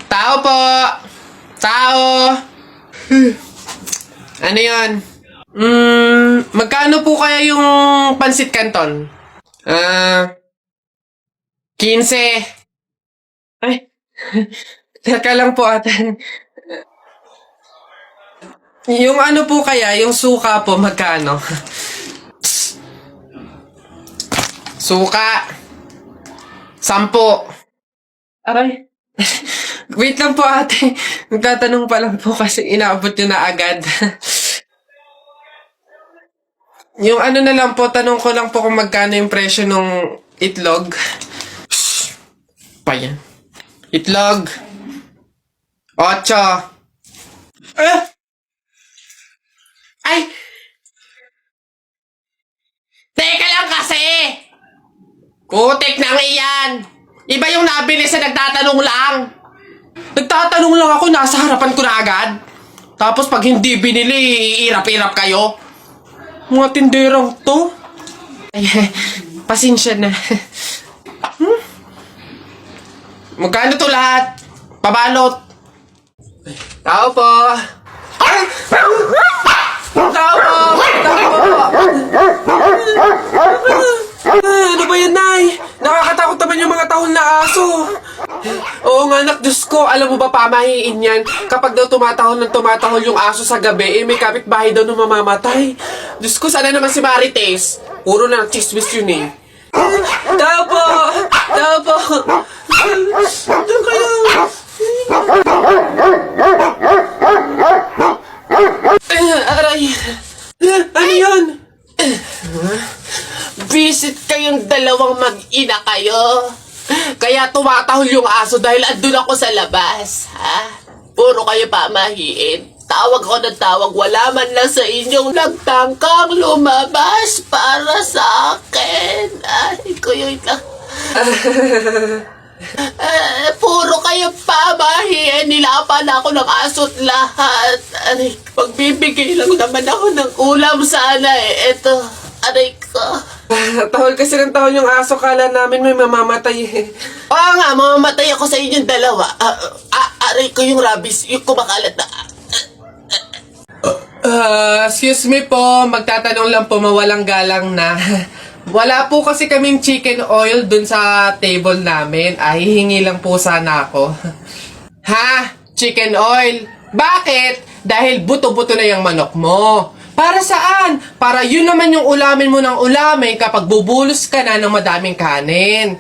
Tao po! Tao! Ano yan? Magkano po kaya yung pansit canton? 15. Ay, teka lang po ate. Yung ano po kaya, yung suka po, magkano? Suka. 10. Aray. Wait lang po ate. Nagtatanong pa lang po kasi inaabot nyo na agad. Yung ano na lang po, tanong ko lang po kung magkano yung presyo ng itlog. Shhh. Pa yan. Itlog. 8. Ay! Teka lang kasi! Kutik na iyan! Iba yung nabili sa nagtatanong lang. Nagtatanong lang ako, nasa harapan ko na agad. Tapos pag hindi binili, iirap-irap kayo. Mga tinderang to. Ay, pasensya na. Magkano to lahat? Pabalot. Tao po. Tao po! Ano ba yan, Nay? Nakakatakot naman yung mga tahol na aso. Oo nga, anak, Diyos ko. Alam mo ba, pamahiin yan. Kapag daw tumatahol yung aso sa gabi, may kapitbahay daw na mamamatay. Diyos ko, sana naman si Marites. Puro na chismis yun eh. Tao po! Tao po! Doon kayo! Aray! Ano yun? Visit kayong dalawang mag-ina kayo. Kaya tumatahol yung aso dahil andun ako sa labas, ha? Puro kayo pamahiin. Tawag ko ng tawag, wala man lang sa inyong nagtangkang lumabas para sa akin. Ay, kuyoy lang. Puro kayo pamahiin. Nilapan ako ng aso't lahat. Aray, pagbibigay lang naman ako ng ulam sana eh. Eto, aray ko. Tahol kasi ng tahol yung aso, kala namin may mamamatay eh. Oo nga, mamamatay ako sa inyong dalawa. Aray ko yung rabies, yung kumakalat na. Excuse me po, magtatanong lang po, mawalang galang na. Wala po kasi kaming chicken oil dun sa table namin. Ay, hihingi lang po sana ako. Ha? Chicken oil? Bakit? Dahil buto-buto na yung manok mo. Para saan? Para yun naman yung ulamin mo ng ulamin kapag bubulos ka na ng madaming kanin.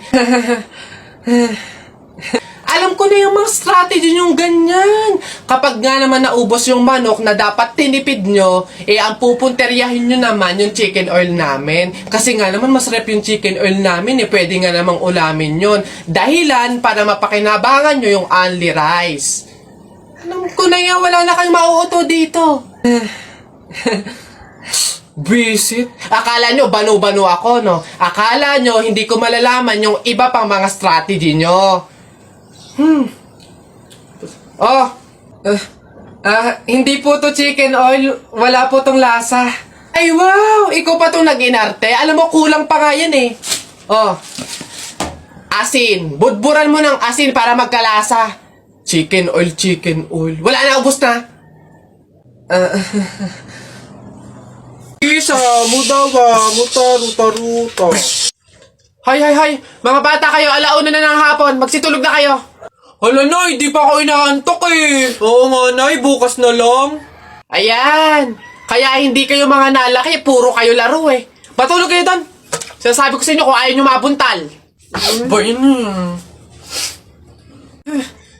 Alam ko na yung mga strategy yung ganyan. Kapag nga naman naubos yung manok na dapat tinipid nyo, ang pupunteryahin nyo naman yung chicken oil namin. Kasi nga naman masarap yung chicken oil namin pwede nga namang ulamin yun. Dahilan para mapakinabangan nyo yung only rice. Alam ko na yan, wala na kayong mauuto dito. Visit? Akala nyo banu-banu ako, no? Akala nyo hindi ko malalaman yung iba pang mga strategy nyo. Hindi po to chicken oil. Wala po tong lasa. Ay, wow! Ikaw pa tong nag-inarte. Alam mo, kulang pa nga yan eh. Asin. Budburan mo ng asin para magkalasa. Chicken oil, chicken oil. Wala na, ubos na. Isa, mudawa, mutaruta. Hay. Mga bata kayo, alauna na ng hapon. Magsitulog na kayo. Hala, Nay, di pa ako inaantok eh. Oo nga, Nay, bukas na lang. Ayan. Kaya hindi kayo mga nalaki, puro kayo laro eh. Matulog kayo doon. Sinasabi ko sa inyo kung ayaw nyo mabuntal. Ba yun?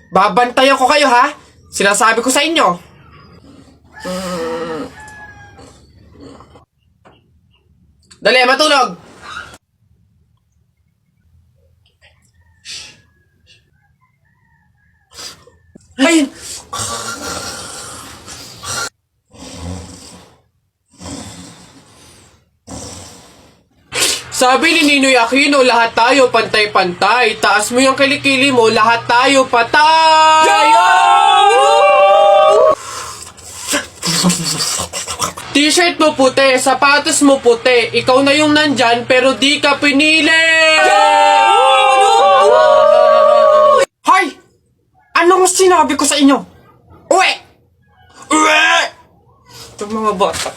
Babantayan ko kayo, ha? Sinasabi ko sa inyo. Dali, matulog. Ay! Sabi ni Ninoy Aquino, lahat tayo pantay-pantay. Taas mo yung kilikili mo, lahat tayo patay! T-shirt mo puti, sapatos mo puti. Ikaw na yung nandyan, pero di ka pinili! Hoy! Anong sinabi ko sa inyo? Uwe! Uwe! Itong mga bata.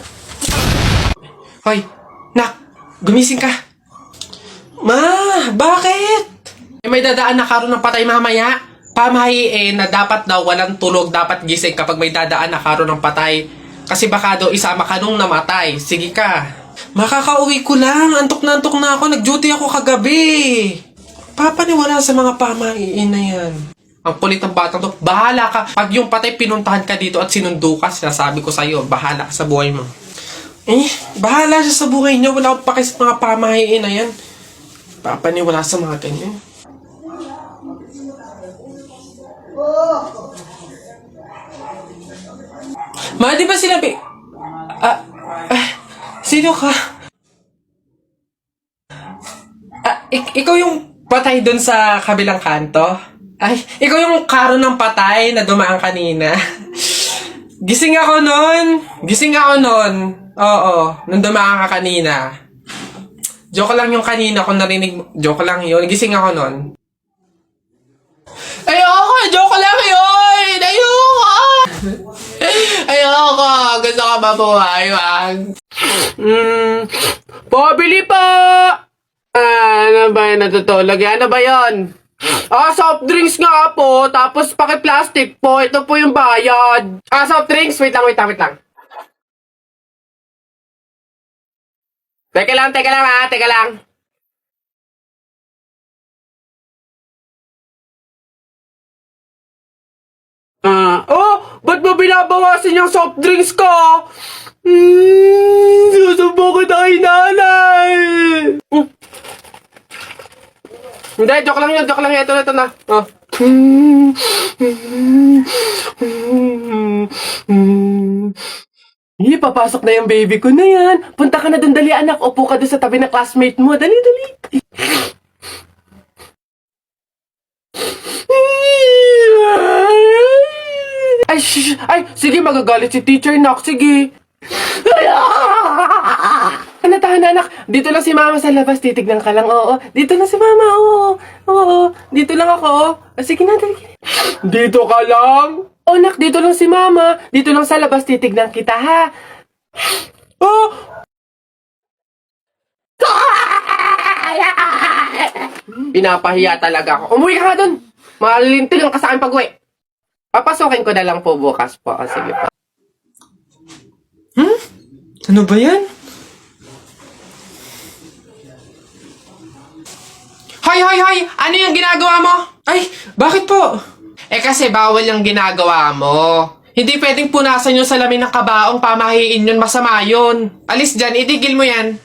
Hoy, nak, gumising ka. Ma, bakit? May dadaan na karon ng patay mamaya. Pamahiin na dapat daw walang tulog, dapat gising kapag may dadaan na karon ng patay. Kasi baka daw isama ka nung namatay. Sige ka. Makakauwi ko lang. Antok na ako. Nag-duty ako kagabi. Papaniwala sa mga pamahiin na yan. Ang kulit ng batang to. Bahala ka. Pag yung patay pinuntahan ka dito at sinundo ka, sinasabi ko sa'yo, bahala ka sa buhay mo. Bahala siya sa buhay niya. Wala akong paki sa mga pamahiin na yan. Papaniwala sa mga ganyan. Ma, di ba sinabi? Sino ka? Ikaw yung patay dun sa kabilang kanto? Ay, ikaw yung karo ng patay na dumaan kanina. Gising ako nun. Oo, nung dumaan ka kanina. Joke lang yung kanina kung narinig mo. Joke lang yun. Gising ako nun. Ayoko! Joke lang yun! Ayoko! Gusto ka mabuhay, wag. Pabili po! Ano ba yun? Natutulog yan? Ano ba yun? Soft drinks nga po. Tapos paki-plastic po. Ito po yung bayad. Soft drinks. Wait lang. Teka lang. Ba't mo binabawasan yung soft drinks ko? Susubo ko na kay nanay. Hindi, joke lang yun. Ito na. Papasok na yung baby ko na yan. Punta ka na dun, dali anak. Upo ka dun sa tabi ng classmate mo. Dali. Ay, sige, magagalit si teacher, nak. Sige. Tahan, anak. Dito lang si mama sa labas. Titignan ka lang, oo. Dito lang si mama, oo. Dito lang ako. Sige na, dali. Dito ka lang? Oh, nak, dito lang si mama. Dito lang sa labas. Titignan kita, ha? Pinapahiya talaga ako. Umuwi ka nga dun. Malilintil ka sa akin pag-uwi. Papasukin ko na lang po bukas po. Sige po. Ano ba yan? Hoy! Ano yung ginagawa mo? Ay, bakit po? Kasi bawal yung ginagawa mo. Hindi pwedeng punasan yung salamin ng kabaong, pamahiin yun, masama yun. Alis dyan, itigil mo yan.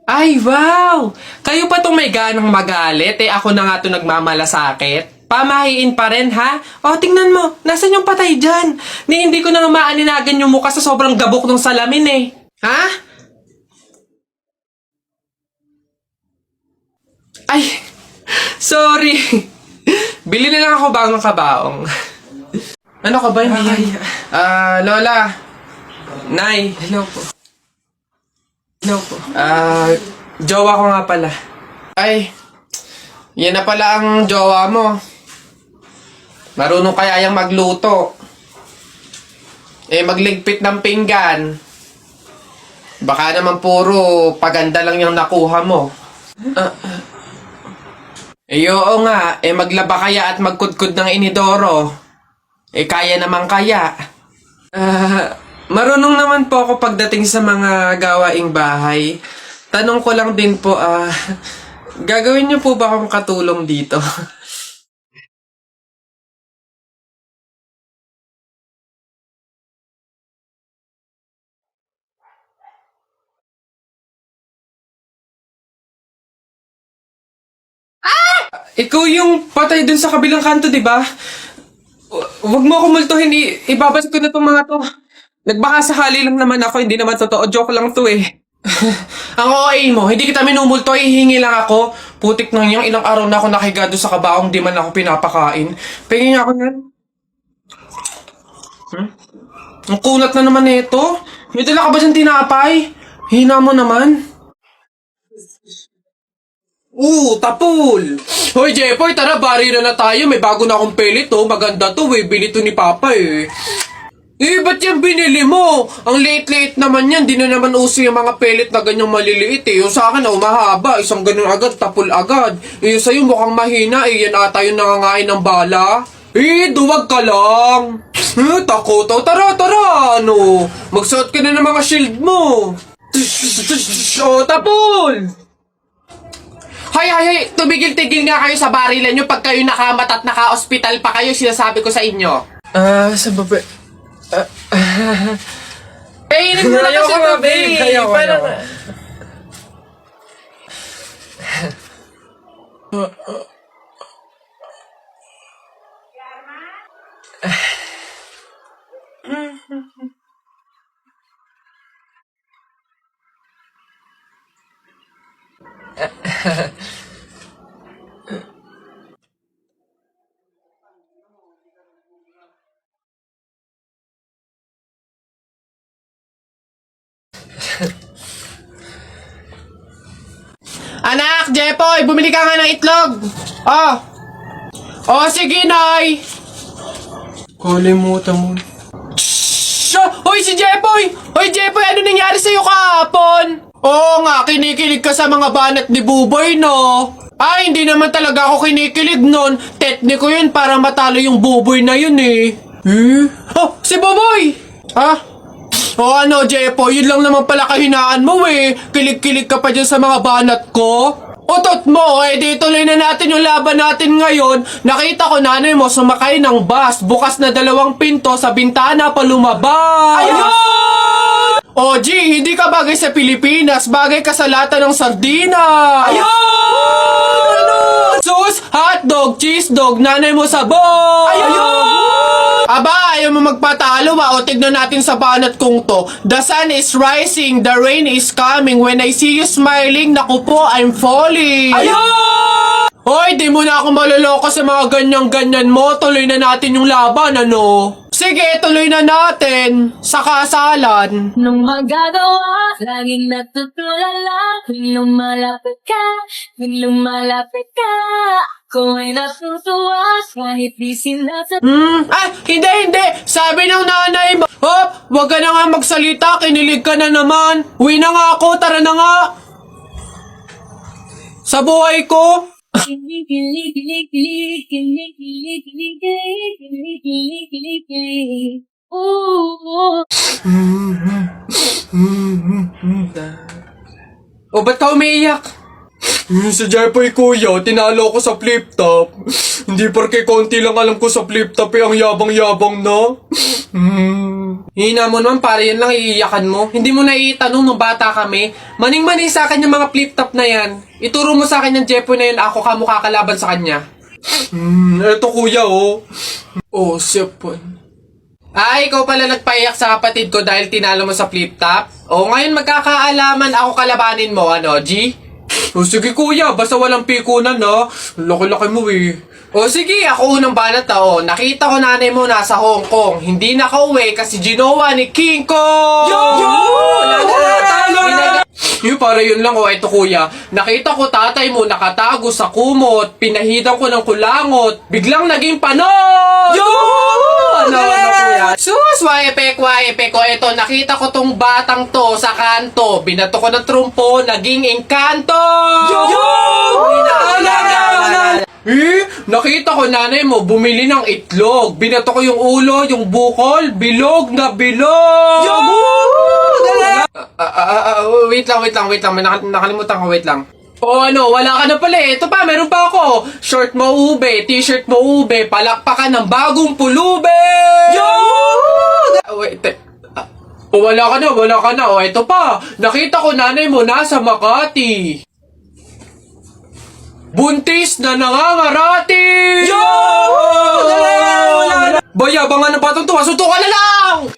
Ay, wow! Kayo pa itong may ganang magalit, ako na nga ito nagmamalasakit. Pamahiin pa rin, ha? Tingnan mo, nasan yung patay dyan? Hindi ko na maaninagan yung mukha sa sobrang gabok ng salamin, Ha? Ay, sorry. Bili na lang ako bagong kabaong. Ano ka ba? Lola. Nay. Hello po. Jowa ko nga pala. Ay, yan na pala ang jowa mo. Marunong kaya yung magluto. Magligpit ng pinggan. Baka naman puro paganda lang yung nakuha mo. Oo nga, maglaba kaya at magkudkod ng inidoro. Kaya naman kaya. Marunong naman po ako pagdating sa mga gawaing bahay. Tanong ko lang din po, gagawin niyo po ba akong katulong dito? Ikaw yung patay dun sa kabilang kanto, di ba? Huwag mo ako multuhin, ibabas ko na tong mga to. Nagbaka sakali lang naman ako, hindi naman totoo. Joke lang to Ang OA mo, hindi kita minumulto, hihingi lang ako. Putik nang yung ilang araw na ako nakiga doon sa kabaong, di man ako pinapakain. Pingin ako yan. Ang kunat na naman ito. May dala ka ba dyan tinapay? Hina mo naman. Tapol! Hoy, Jepoy, tara, bari na tayo. May bago na akong pellet, oh. Maganda to, eh. Bili to ni Papa, eh. Ba't yan binili mo? Ang liit-liit naman yan. Di na naman uso yung mga pellet na ganyang maliliit, eh. Yung sa akin, mahaba. Isang ganun agad, tapol agad. Yung sa'yo mukhang mahina, eh. Yan ata yung nangangain ng bala. Duwag ka lang. Takot. Tara. Ano? Magsuot ka na ng mga shield mo. Tapol! Hay, tumigil-tigil nga kayo sa barilan nyo pag kayo nakamat at naka-hospital pa kayo, sinasabi ko sa inyo. Sa baba. Kainin mo na kasi ito, babe. Ayoko. Anak, Jepoy, bumili ka nga ng itlog. Sige, Nay. Kalimutan mo. Hoy, si Jepoy! Hoy, Jepoy, ano nangyari sa'yo kahapon? Oo nga, kinikilig ka sa mga banat ni Buboy, no? Hindi naman talaga ako kinikilig nun. Tekniko yun para matalo yung Buboy na yun, eh. Si Buboy! Ano, Jepoy, yun lang naman pala kahinaan mo, eh. Kilig-kilig ka pa dyan sa mga banat ko. Utot mo, di tuloy na natin yung laban natin ngayon. Nakita ko nanay mo sumakay ng bus. Bukas na 2 pinto sa bintana pa lumabas. Ayun! G, hindi ka bagay sa Pilipinas. Bagay ka sa lata ng sardina. Ayun! Sus, hotdog, cheese dog, nanay mo sabog. Ayun! Ayaw mo magpatalo ba? O tignan natin sa banat kong to. The sun is rising, the rain is coming. When I see you smiling, naku po, I'm falling. Ayun! Hoy, di mo na ako maloloko sa mga ganyan-ganyan mo. Tuloy na natin yung laban, ano? Sige, tuloy na natin. Sa kasalan. Nung magagawa, laging natutulala. Tuwing lumalapit ka, ako ay natutuwa. Kahit di sinasabi. Hindi. Sabi ng nanay mo, wag ka na nga magsalita, kinilig ka na naman. Uwi na nga ako, tara na nga. Sa buhay ko. Ba't ka umiiyak? Si Jepoy, kuya, tinalo ko sa flip top. Hindi porke konti lang alam ko sa flip top, ang yabang-yabang na. Hina mo naman, pare, yan lang iiyakan mo. Hindi mo naiitanong nung bata kami. Maning-maning sa akin yung mga flip top na yan. Ituro mo sa akin yung Jepoy na yun, ako kamukha kalaban sa kanya. Eto kuya, Sipon. Ikaw pala nagpaiyak sa kapatid ko dahil tinalo mo sa flip top? Ngayon magkakaalaman ako kalabanin mo, ano, G? Sige kuya, basta walang pikunan na. Laki-laki mo eh. Sige, ako unang banat na, nakita ko nanay mo nasa Hong Kong. Hindi nakauwi kasi ginawa ni King Kong! Para yun lang, ito kuya. Nakita ko tatay mo nakatago sa kumot. Pinahidan ko ng kulangot. Biglang naging panon! Kuya? Sus, waepek. Ito, nakita ko tong batang to sa kanto. Binato ko ng trumpo, naging engkanto! Nakita ko nanay mo bumili ng itlog. Binato ko yung ulo, yung bukol, bilog na bilog! Wait lang. Nakalimutan ko, wait lang. Wala ka na pala eh. Ito pa, meron pa ako. Short mo ube, t-shirt mo ube, palakpakan ng bagong pulube! Wala ka na. Ito pa. Nakita ko nanay mo nasa Makati. Buntis na nangangarati! Bayabangan ng patong tuwa, suntukan na lang!